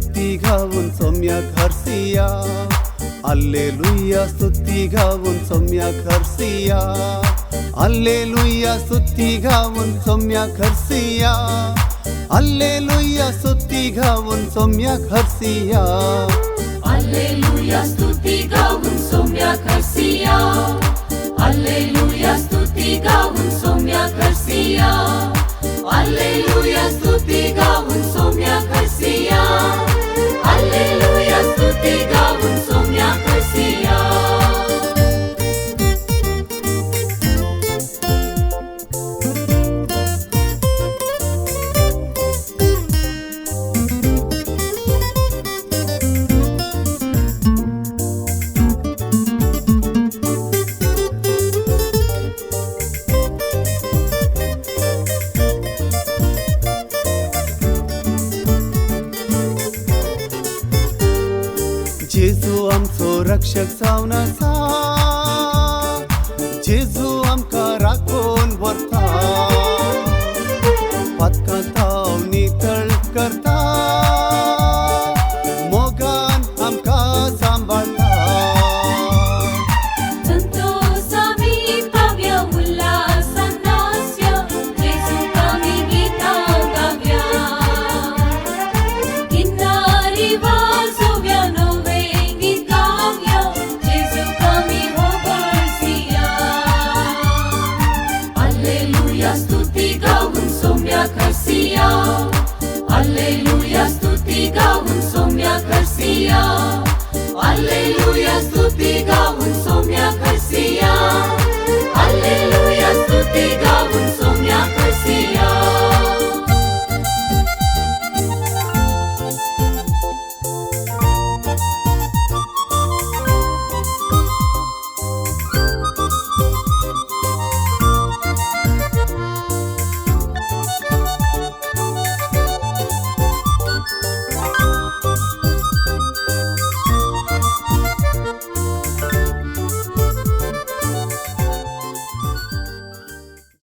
स्तुती गाऊन सौम्याक हर्षिया. हल्लेलुया स्तुती गाऊन सौम्याक हर्षिया. हल्लेलुया स्तुती गाऊन सौम्याक हर्षिया. हल्लेलुया स्तुती गाऊन सौम्याक हर्षिया. Alleluia, स्तुति गाऊन सौम्याक हर्षिया. Alleluia, स्तुति गाऊन सौम्याक हर्षिया. Alleluia, स्तुति गाऊन सौम्याक हर्षिया. Alleluia, स्तुति गाऊन सौम्याक हर्षिया. जेजू आमचो रक्षक जावन आसा. जेजू आमकां राखून व्हरता. पातकां ताव नितळ करता. मोगान आमकां सांबाळटा. संतोष आमी पावया, उल्हासान नाचया. जेजूक आमी गितां गावया. किन्नारी वाजोवया, नवे गीत गावया. जेजूक आमी होगळसिया. Alleluia, स्तुति गाऊन सौम्याक हर्षिया. Alleluia, स्तुति गाऊन सौम्याक हर्षिया. Alleluia, स्तुति गाऊन सौम्याक हर्षिया. Alleluia, स्तुति गाऊन सौम्याक हर्षिया.